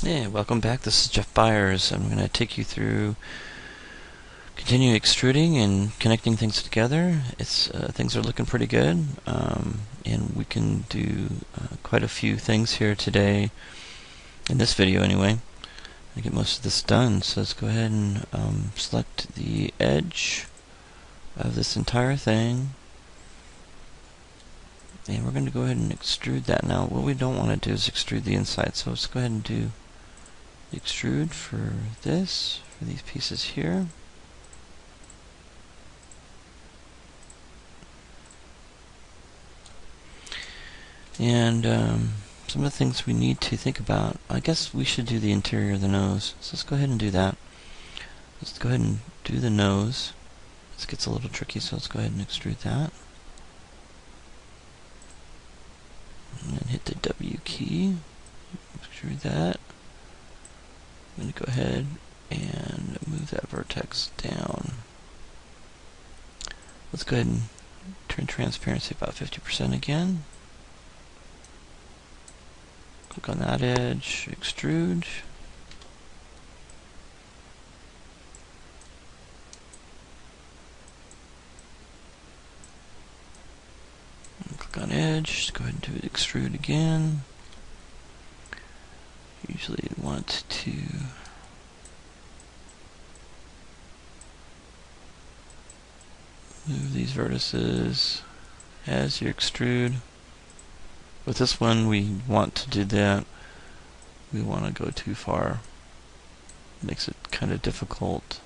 Hey, welcome back. This is Jeff Byers. I'm going to take you through continuing extruding and connecting things together. Things are looking pretty good, and we can do quite a few things here today, in this video anyway, to get most of this done. So let's go ahead and select the edge of this entire thing, and we're going to go ahead and extrude that. Now, what we don't want to do is extrude the inside, so let's go ahead and do extrude for this, for these pieces here. And some of the things we need to think about, I guess we should do the interior of the nose. So let's go ahead and do that. Let's go ahead and do the nose. This gets a little tricky, so let's go ahead and extrude that. And hit the W key. Extrude that. I'm going to go ahead and move that vertex down. Let's go ahead and turn transparency about 50% again. Click on that edge, extrude. And click on edge, just go ahead and do extrude again. Usually you want to move these vertices as you extrude. With this one, we want to do that. We want to go too far. It makes it kind of difficult.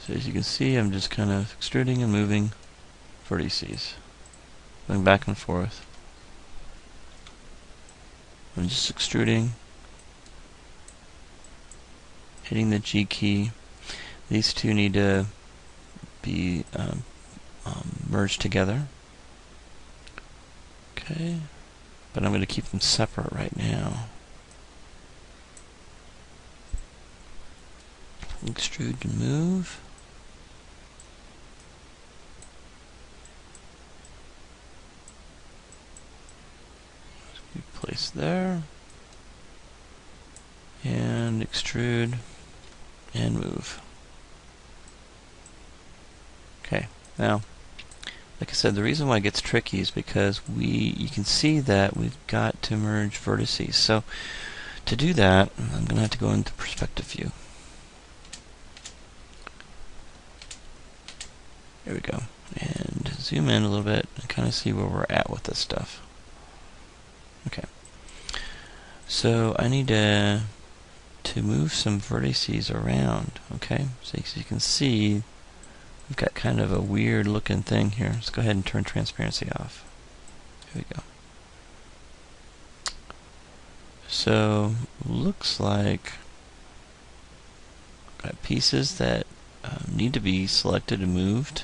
So as you can see, I'm just kind of extruding and moving vertices, going back and forth. I'm just extruding, hitting the G key. These two need to be merged together. Okay, but I'm going to keep them separate right now. Extrude and move. Place there. And extrude and move. Okay, now, like I said, the reason why it gets tricky is because you can see that we've got to merge vertices. So to do that, I'm going to have to go into perspective view. There we go. And zoom in a little bit and kind of see where we're at with this stuff. Okay. So I need to move some vertices around. Okay. So as you can see, we've got kind of a weird looking thing here. Let's go ahead and turn transparency off. Here we go. So looks like got pieces that need to be selected and moved.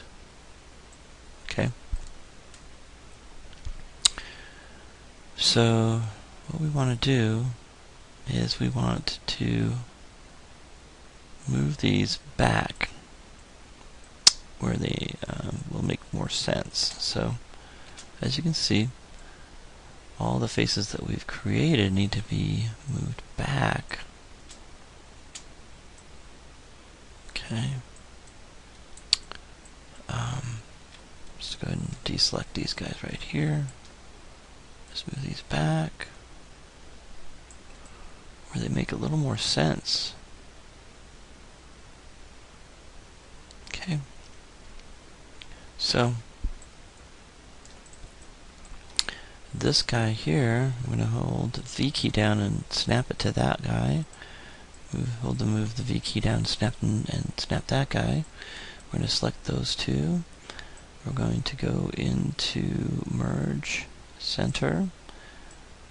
Okay. So what we want to do is we want to move these back where they will make more sense. So as you can see, all the faces that we've created need to be moved back. Okay. Let's go ahead and deselect these guys right here. Just move these back where they make a little more sense. Okay. So this guy here, I'm going to hold the V key down and snap it to that guy. Move the V key down, snap that guy. We're going to select those two. We're going to go into merge center.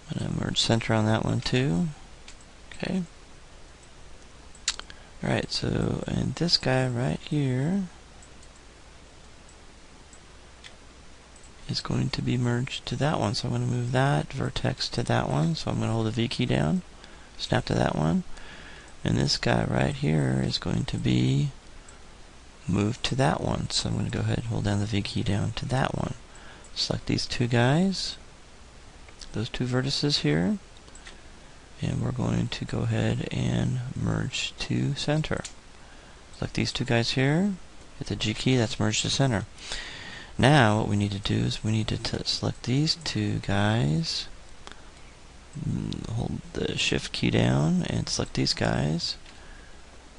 I'm going to merge center on that one too. Okay. Alright, so and this guy right here is going to be merged to that one. So I'm going to move that vertex to that one. So I'm going to hold the V key down, snap to that one. And this guy right here is going to be moved to that one. So I'm going to go ahead and hold down the V key down to that one. Select these two guys, those two vertices here, And we're going to go ahead and merge to center. Select these two guys here, hit the G key, that's merge to center. Now what we need to do is we need to select these two guys, hold the shift key down and select these guys,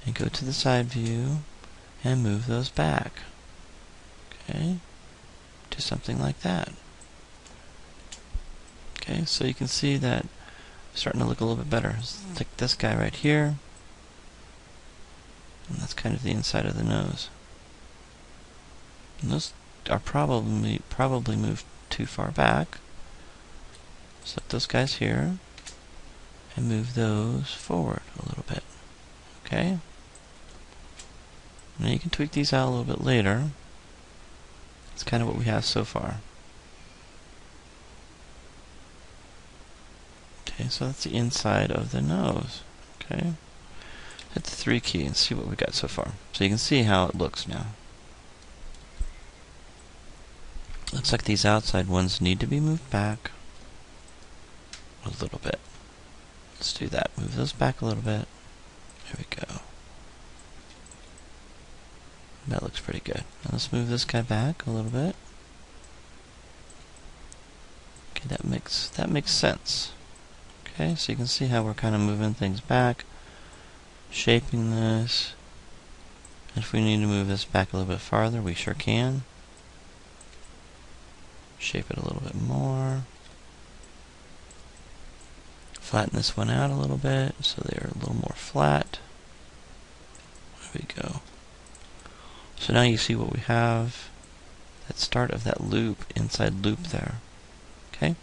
and go to the side view and move those back. Okay, do something like that. Okay, so you can see that it's starting to look a little bit better. Let's take this guy right here, and that's kind of the inside of the nose. And those are probably moved too far back. Select those guys here and move those forward a little bit. Okay? Now you can tweak these out a little bit later. That's kind of what we have so far. Okay, so that's the inside of the nose. Okay? Hit the 3 key and see what we got so far. So you can see how it looks now. Looks like these outside ones need to be moved back a little bit. Let's do that. Move those back a little bit. There we go. That looks pretty good. Now let's move this guy back a little bit. Okay, that makes sense. Okay, so you can see how we're kind of moving things back, shaping this. If we need to move this back a little bit farther, we sure can. Shape it a little bit more. Flatten this one out a little bit so they're a little more flat. There we go. So now you see what we have. That start of that loop, inside loop there. Okay?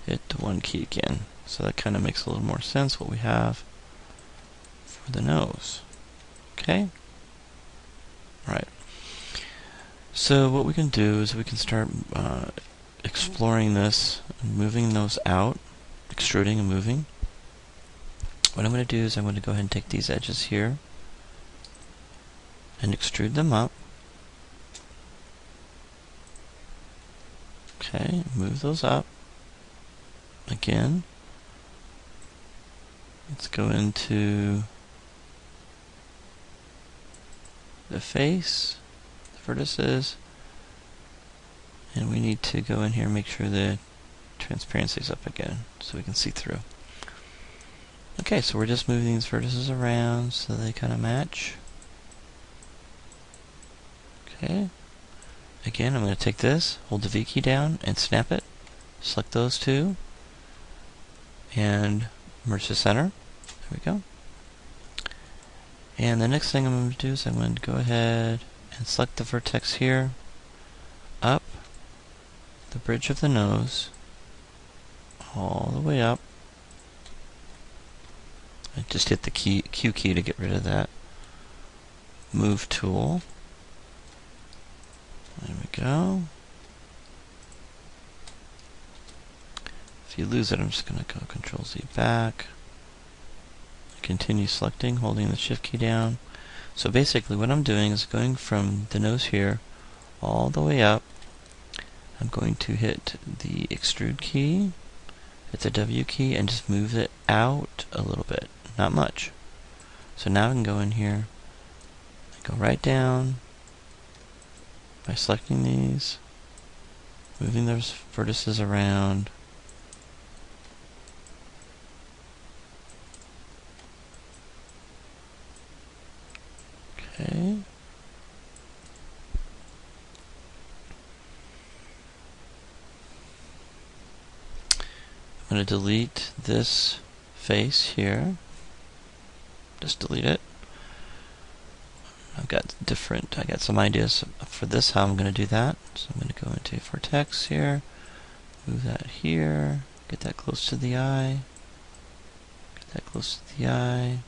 Hit the 1 key again. So that kind of makes a little more sense what we have for the nose. Okay? Right. So what we can do is we can start exploring this, and moving those out, extruding and moving. What I'm going to do is I'm going to go ahead and take these edges here and extrude them up. Okay, move those up. Again, let's go into the face, the vertices, and we need to go in here and make sure the transparency is up again so we can see through. Okay, so we're just moving these vertices around so they kind of match. Okay, again I'm going to take this, hold the V key down and snap it, select those two, and merge to center. There we go. And the next thing I'm going to do is I'm going to go ahead and select the vertex here, up the bridge of the nose, all the way up. I just hit the Q key to get rid of that. Move tool. There we go. If you lose it, I'm just going to go Control Z back. Continue selecting, holding the shift key down. So basically what I'm doing is going from the nose here all the way up. I'm going to hit the extrude key, hit the W key, and just move it out a little bit. Not much. So now I can go in here and go right down by selecting these, moving those vertices around. Okay. I'm going to delete this face here. Just delete it. I got some ideas for this, how I'm going to do that. So I'm going to go into Vertex here, move that here, get that close to the eye, get that close to the eye.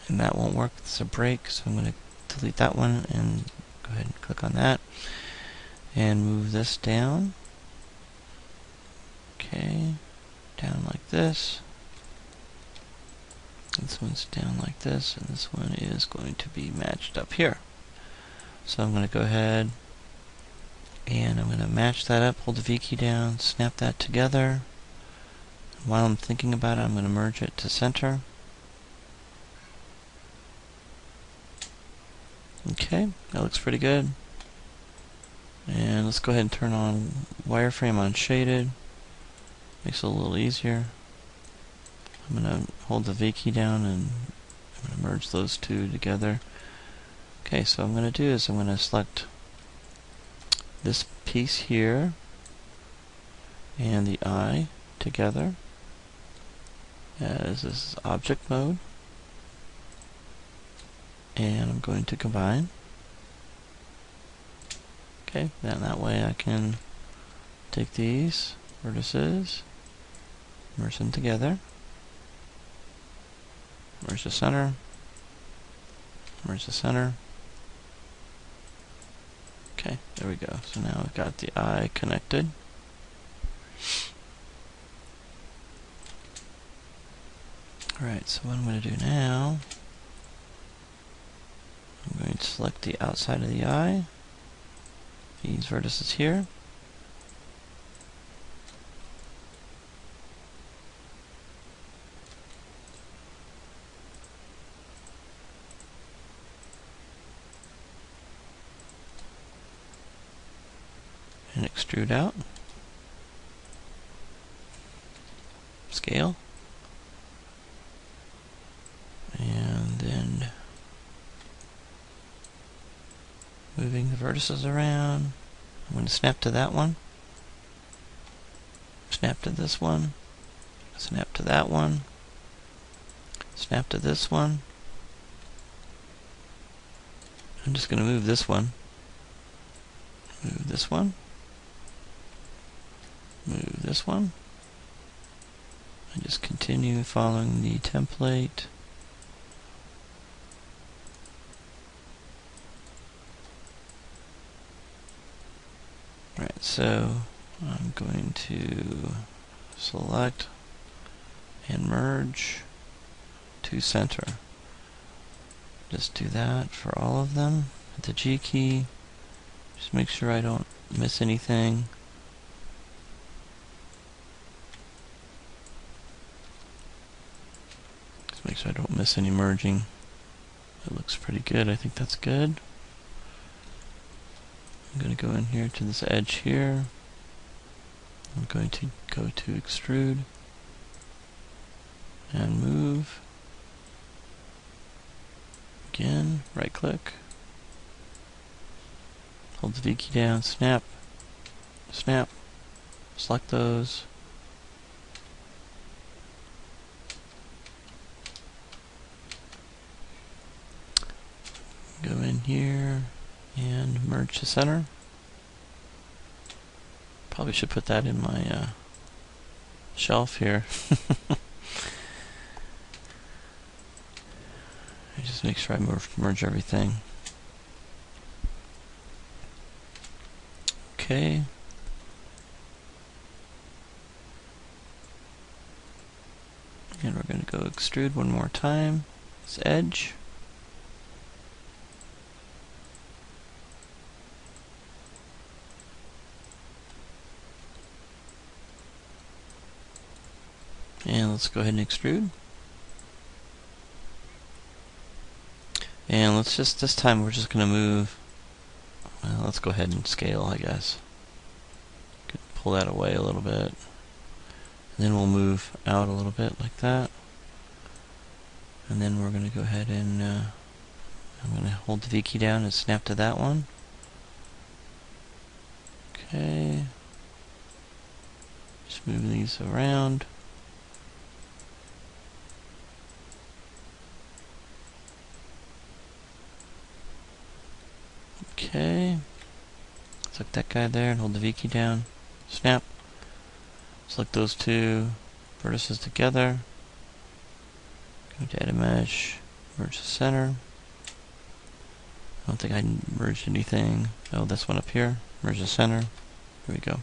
And that won't work, it's a break, so I'm going to delete that one and go ahead and click on that. And move this down. Okay, down like this. This one's down like this, and this one is going to be matched up here. So I'm going to go ahead And I'm going to match that up, hold the V key down, snap that together. While I'm thinking about it, I'm going to merge it to center. Okay, that looks pretty good. And let's go ahead and turn on wireframe on shaded. Makes it a little easier. I'm going to hold the V key down and I'm going to merge those two together. Okay, so what I'm going to do is I'm going to select this piece here and the eye together as this is object mode. And I'm going to combine. Okay, then that way I can take these vertices, merge them together, merge the center, merge the center. Okay, there we go. So now we've got the eye connected. Alright, so what I'm going to do now, I'm going to select the outside of the eye, these vertices here, and extrude out, scale, and then moving the vertices around. I'm going to snap to that one, snap to this one, snap to that one, snap to this one. I'm just going to move this one, move this one, move this one, and just continue following the template. Right, so I'm going to select and merge to center. Just do that for all of them. Hit the G key. Just make sure I don't miss anything. Just make sure I don't miss any merging. It looks pretty good. I think that's good. I'm going to go in here to this edge here. I'm going to go to extrude and move. Again, right click. Hold the V key down, snap, snap, select those. Go in here and merge to center. Probably should put that in my shelf here. I just make sure I merge everything. Okay. And we're going to go extrude one more time. This edge. And let's go ahead and extrude. And let's just, this time we're just going to move, well, let's go ahead and scale, I guess. Could pull that away a little bit. And then we'll move out a little bit like that. And then we're going to go ahead and, I'm going to hold the V key down and snap to that one. Okay. Just move these around. Okay, select that guy there and hold the V key down, snap, select those two vertices together, go to edit mesh, merge the center. I don't think I merged anything. Oh, this one up here, merge the center. There we go.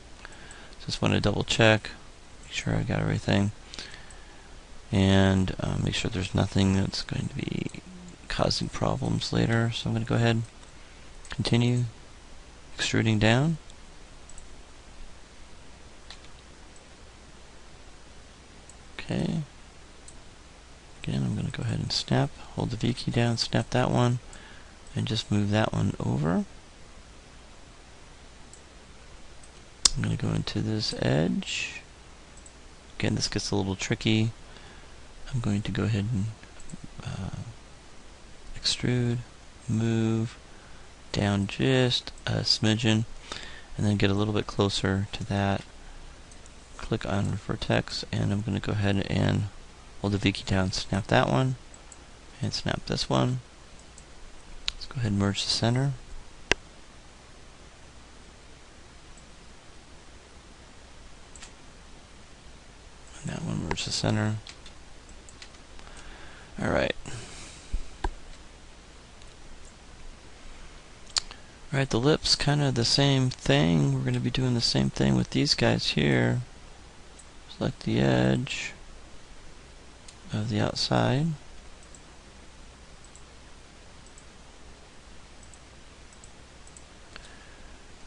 Just want to double check, make sure I got everything, and make sure there's nothing that's going to be causing problems later. So I'm going to go ahead, continue extruding down. Okay. Again, I'm going to go ahead and snap, hold the V key down, snap that one, and just move that one over. I'm going to go into this edge. Again, this gets a little tricky. I'm going to go ahead and extrude, move down just a smidgen, and then get a little bit closer to that. Click on Vertex, and I'm going to go ahead and hold the V key down, snap that one, and snap this one. Let's go ahead and merge the center. And that one, merge the center. Alright. Alright, the lips, kind of the same thing. We're going to be doing the same thing with these guys here. Select the edge of the outside.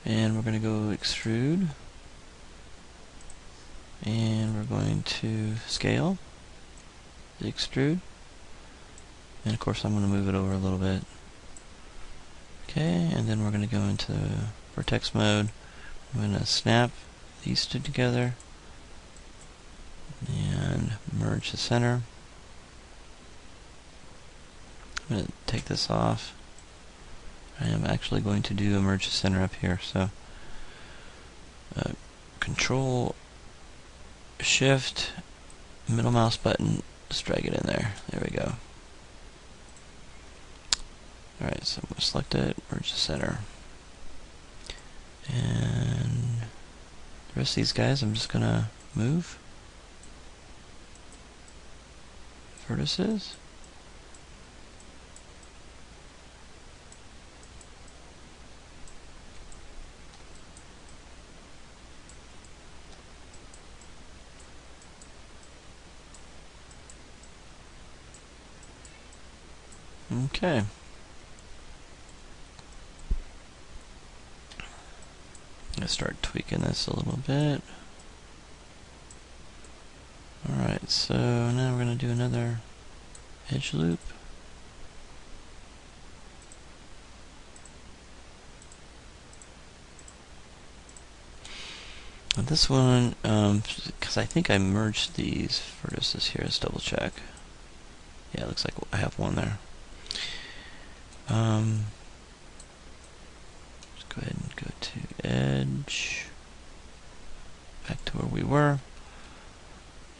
And we're going to go extrude. And we're going to scale the extrude. And of course I'm going to move it over a little bit. Okay, and then we're going to go into vertex mode. I'm going to snap these two together and merge the center. I'm going to take this off. I am actually going to do a merge the center up here. So Control Shift middle mouse button, just drag it in there. There we go. Alright, so I'm going to select it, merge the center. And the rest of these guys I'm just going to move. Vertices. Okay. Let's start tweaking this a little bit. Alright, so now we're going to do another edge loop. And this one, because I think I merged these vertices here, let's double check. Yeah, it looks like I have one there. Let's go ahead and go to edge, back to where we were,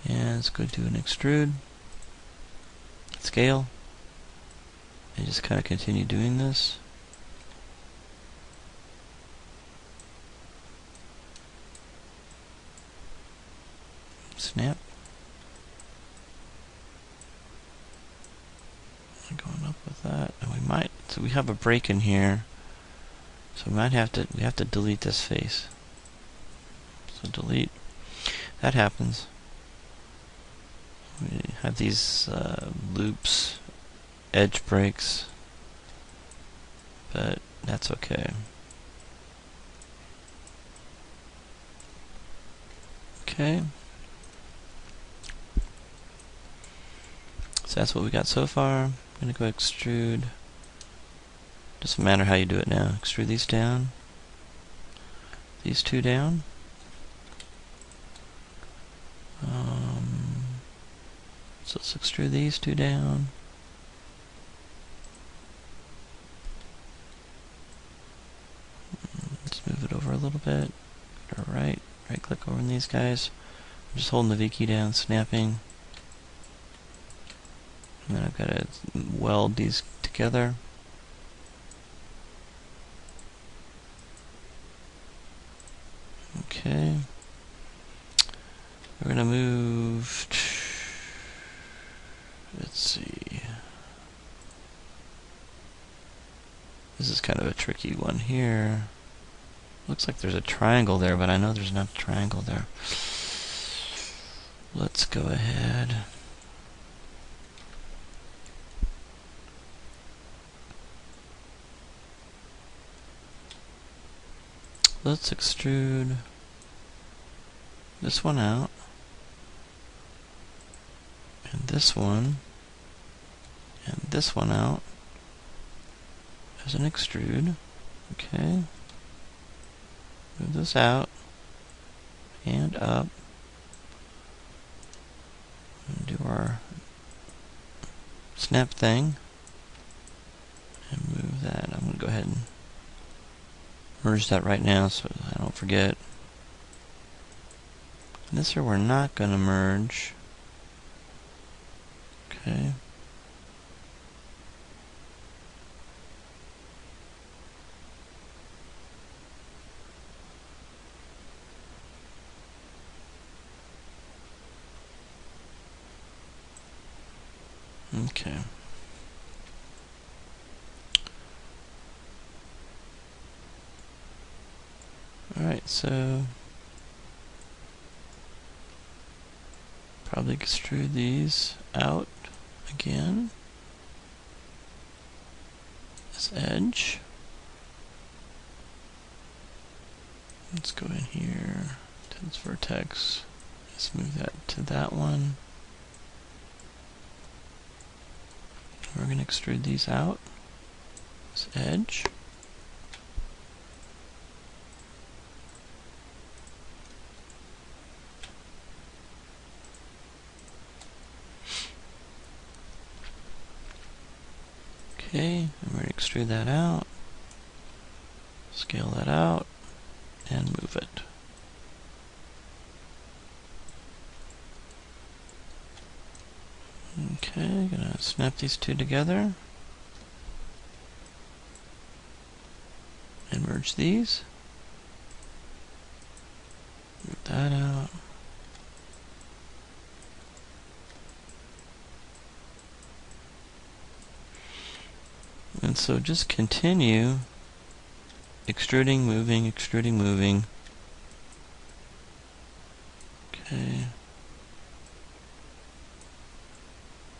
and let's go do an extrude, scale, and just kind of continue doing this. Snap. Going up with that, and we might. So we have a break in here. So we might have to. We have to delete this face. So delete. That happens. We have these loops, edge breaks, but that's okay. Okay. So that's what we got so far. I'm going to go extrude. Doesn't matter how you do it now. Extrude these down. These two down. So let's extrude these two down. Let's move it over a little bit. Go to right click over on these guys. I'm just holding the V key down, snapping. And then I've got to weld these together. Okay. We're going to move. Let's see. This is kind of a tricky one here. Looks like there's a triangle there, but I know there's not a triangle there. Let's go ahead. Let's extrude this one out. and this one out as an extrude. Okay. Move this out and up. And do our snap thing. And move that. I'm going to go ahead and merge that right now so I don't forget. And this here we're not going to merge. Okay. Okay. Alright, so probably extrude these out again. This edge. Let's go in here to this vertex. Let's move that to that one. We're going to extrude these out. This edge. Okay, and we're going to extrude that out. Scale that out and move it. Okay, gonna snap these two together and merge these. Move that out. And so just continue extruding, moving, extruding, moving. Okay.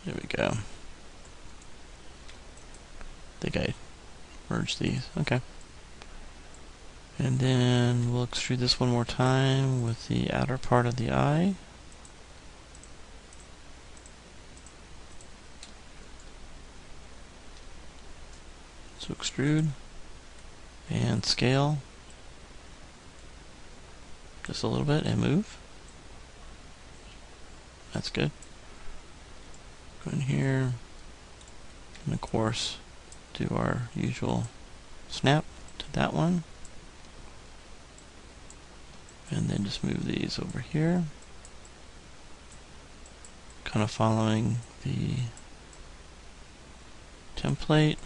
There we go. I think I merged these. Okay. And then we'll extrude this one more time with the outer part of the eye. So extrude and scale just a little bit and move. That's good. Go in here and of course do our usual snap to that one. And then just move these over here. Kind of following the template.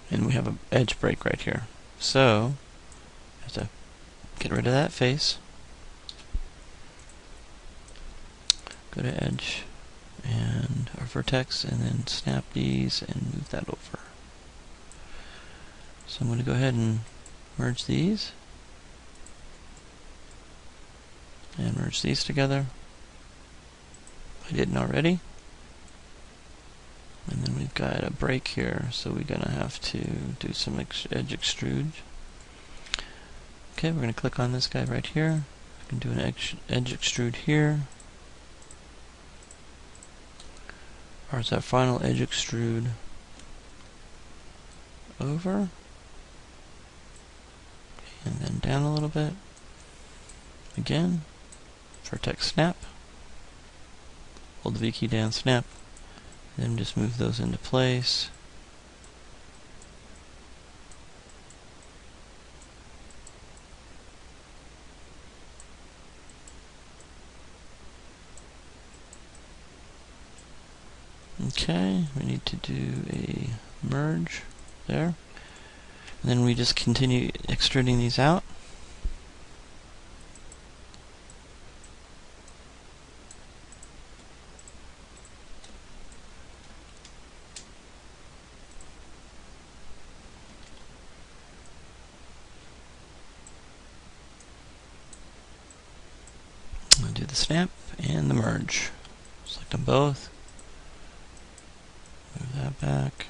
And we have an edge break right here. So, I have to get rid of that face. Go to edge and our vertex and then snap these and move that over. So I'm going to go ahead and merge these. And merge these together. I didn't already. And then we've got a break here, so we're going to have to do some edge extrude. Okay, we're going to click on this guy right here. We can do an edge extrude here. Or is that final edge extrude over? And then down a little bit. Again, vertex snap. Hold the V key down, snap. Then just move those into place. Okay, we need to do a merge there. And then we just continue extruding these out. I'll do the snap and the merge. Select them both. Move that back.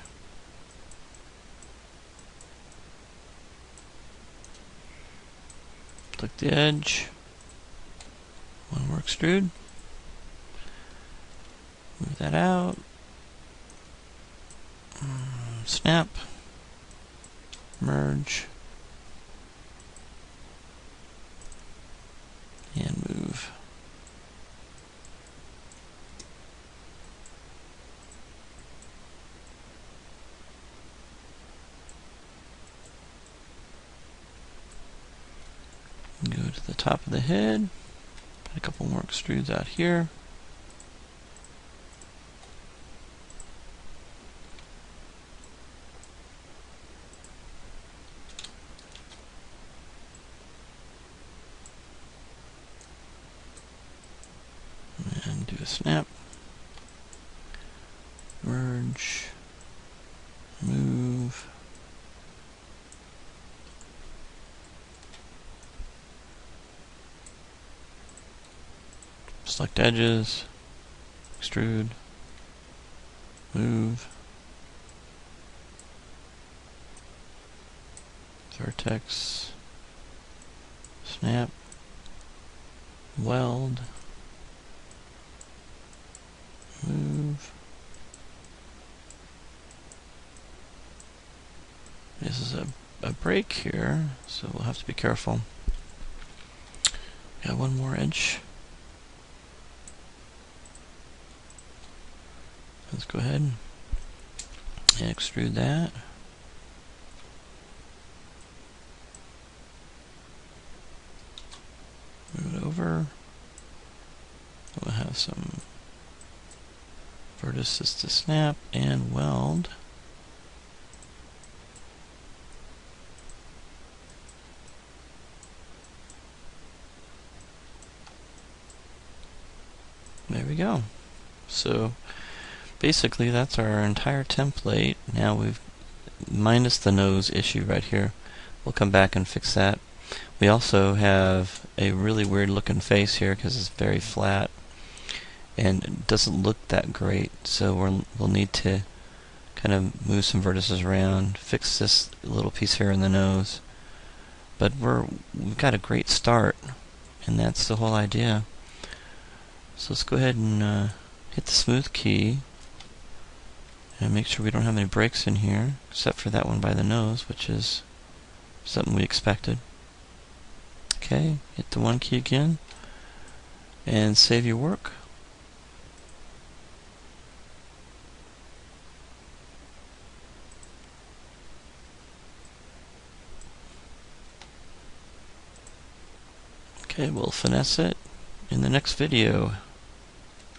Click the edge. more extrude. Move that out. Snap. Merge. And move. Go to the top of the head. Put a couple more extrudes out here. And do a snap. Merge. Move. Select edges. Extrude. Move. Vertex. Snap. Weld. Move. This is a break here, so we'll have to be careful. Got one more edge. Let's go ahead and extrude that. Move it over. We'll have some vertices to snap and weld. There we go. So basically that's our entire template. Now we've minus the nose issue right here. We'll come back and fix that. We also have a really weird looking face here because it's very flat and it doesn't look that great, so we'll need to kind of move some vertices around, fix this little piece here in the nose. But we've got a great start, and that's the whole idea. So let's go ahead and hit the smooth key and make sure we don't have any breaks in here, except for that one by the nose, which is something we expected. Okay, hit the 1 key again and save your work. Okay, we'll finesse it in the next video.